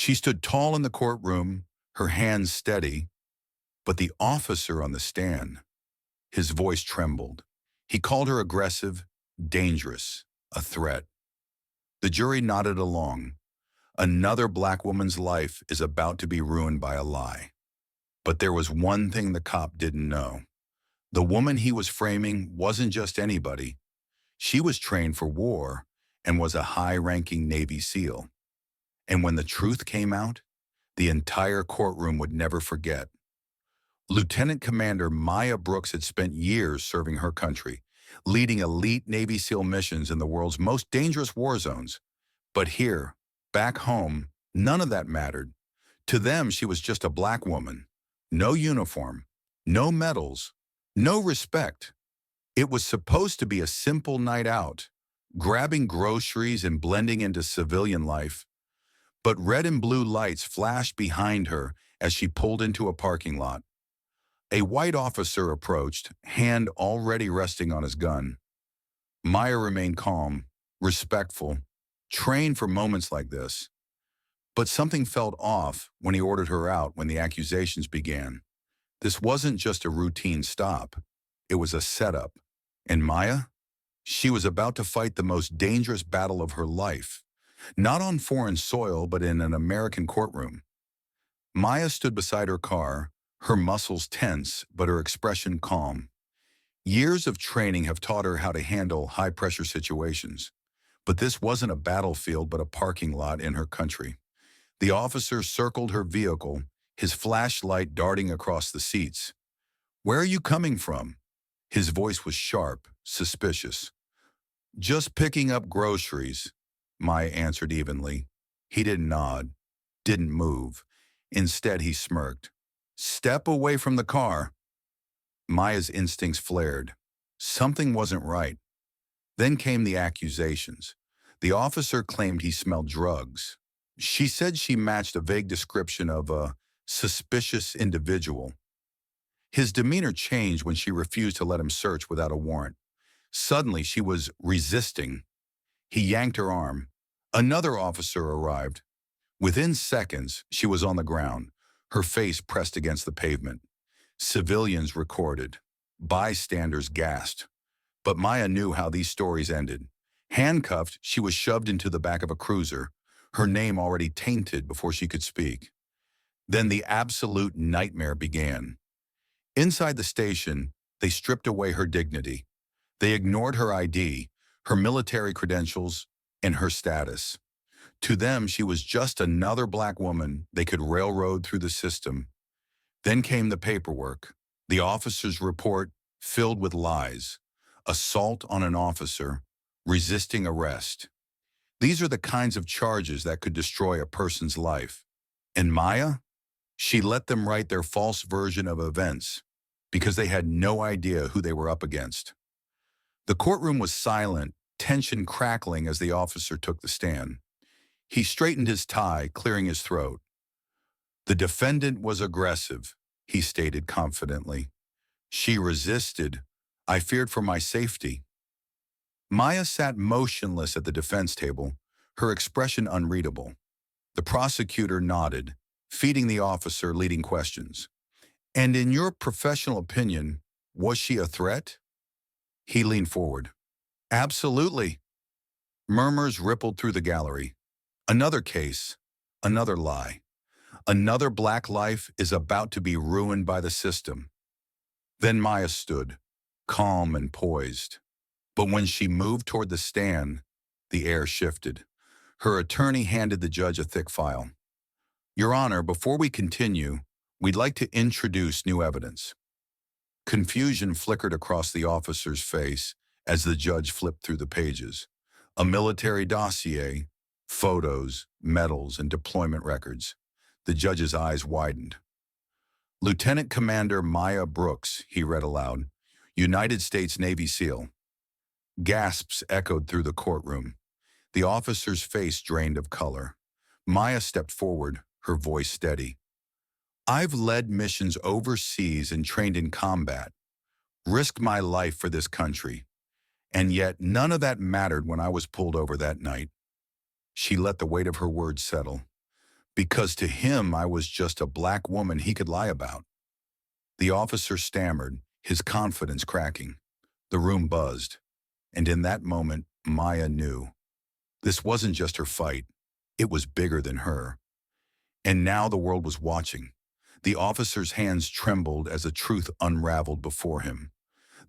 She stood tall in the courtroom, her hands steady, but the officer on the stand, his voice trembled. He called her aggressive, dangerous, a threat. The jury nodded along. Another black woman's life is about to be ruined by a lie. But there was one thing the cop didn't know. The woman he was framing wasn't just anybody. She was trained for war and was a high-ranking Navy SEAL. And when the truth came out, the entire courtroom would never forget. Lieutenant Commander Maya Brooks had spent years serving her country, leading elite Navy SEAL missions in the world's most dangerous war zones. But here, back home, none of that mattered. To them, she was just a black woman. No uniform, no medals, no respect. It was supposed to be a simple night out, grabbing groceries and blending into civilian life. But red and blue lights flashed behind her as she pulled into a parking lot. A white officer approached, hand already resting on his gun. Maya remained calm, respectful, trained for moments like this. But something felt off when he ordered her out when the accusations began. This wasn't just a routine stop. It was a setup. And Maya? She was about to fight the most dangerous battle of her life. Not on foreign soil, but in an American courtroom. Maya stood beside her car, her muscles tense, but her expression calm. Years of training have taught her how to handle high-pressure situations. But this wasn't a battlefield, but a parking lot in her country. The officer circled her vehicle, his flashlight darting across the seats. "Where are you coming from?" His voice was sharp, suspicious. "Just picking up groceries," Maya answered evenly. He didn't nod, didn't move. Instead, he smirked. "Step away from the car." Maya's instincts flared. Something wasn't right. Then came the accusations. The officer claimed he smelled drugs. She said she matched a vague description of a suspicious individual. His demeanor changed when she refused to let him search without a warrant. Suddenly, she was resisting. He yanked her arm. Another officer arrived. Within seconds, she was on the ground, her face pressed against the pavement. Civilians recorded. Bystanders gasped. But Maya knew how these stories ended. Handcuffed, she was shoved into the back of a cruiser, her name already tainted before she could speak. Then the absolute nightmare began. Inside the station, they stripped away her dignity. They ignored her ID, her military credentials, and her status. To them, she was just another black woman they could railroad through the system. Then came the paperwork, the officer's report filled with lies, assault on an officer, resisting arrest. These are the kinds of charges that could destroy a person's life. And Maya? She let them write their false version of events because they had no idea who they were up against. The courtroom was silent, tension crackling as the officer took the stand. He straightened his tie, clearing his throat. "The defendant was aggressive," he stated confidently. "She resisted. I feared for my safety." Maya sat motionless at the defense table, her expression unreadable. The prosecutor nodded, feeding the officer leading questions. "And in your professional opinion, was she a threat?" He leaned forward. "Absolutely." Murmurs rippled through the gallery. Another case, another lie. Another black life is about to be ruined by the system. Then Maya stood, calm and poised. But when she moved toward the stand, the air shifted. Her attorney handed the judge a thick file. "Your Honor, before we continue, we'd like to introduce new evidence." Confusion flickered across the officer's face as the judge flipped through the pages. A military dossier, photos, medals, and deployment records. The judge's eyes widened. "Lieutenant Commander Maya Brooks," he read aloud, "United States Navy SEAL." Gasps echoed through the courtroom. The officer's face drained of color. Maya stepped forward, her voice steady. "I've led missions overseas and trained in combat, risked my life for this country, and yet none of that mattered when I was pulled over that night." She let the weight of her words settle. because to him I was just a black woman he could lie about. The officer stammered, his confidence cracking. The room buzzed, and in that moment, Maya knew. This wasn't just her fight. It was bigger than her. And now the world was watching. The officer's hands trembled as the truth unraveled before him.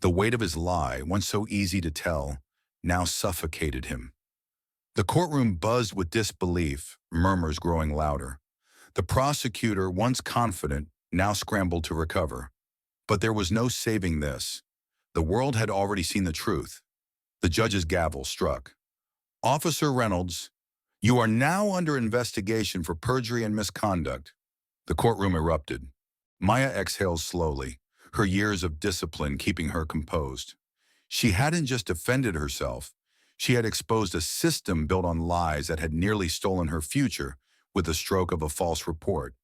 The weight of his lie, once so easy to tell, now suffocated him. The courtroom buzzed with disbelief, murmurs growing louder. The prosecutor, once confident, now scrambled to recover. But there was no saving this. The world had already seen the truth. The judge's gavel struck. Officer Reynolds, you are now under investigation for perjury and misconduct. The courtroom erupted. Maya exhaled slowly, her years of discipline keeping her composed. She hadn't just defended herself. She had exposed a system built on lies that had nearly stolen her future with the stroke of a false report.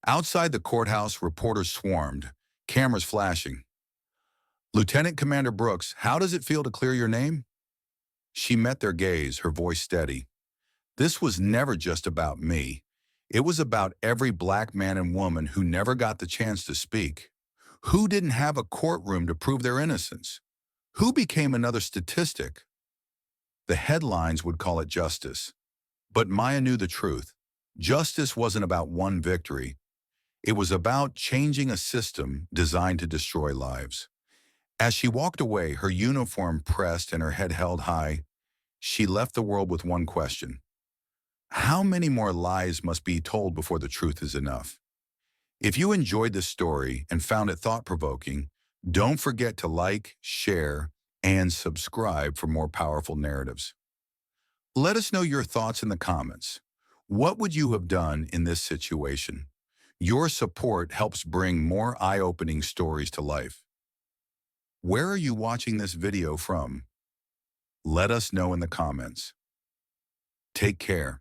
Outside the courthouse, reporters swarmed, cameras flashing. Lieutenant Commander Brooks, how does it feel to clear your name? She met their gaze, her voice steady. This was never just about me. It was about every black man and woman who never got the chance to speak. Who didn't have a courtroom to prove their innocence? Who became another statistic? The headlines would call it justice. But Maya knew the truth. Justice wasn't about one victory. It was about changing a system designed to destroy lives. As she walked away, her uniform pressed and her head held high, she left the world with one question. How many more lies must be told before the truth is enough? If you enjoyed this story and found it thought-provoking, don't forget to like, share, and subscribe for more powerful narratives. Let us know your thoughts in the comments. What would you have done in this situation? Your support helps bring more eye-opening stories to life. Where are you watching this video from? Let us know in the comments. Take care.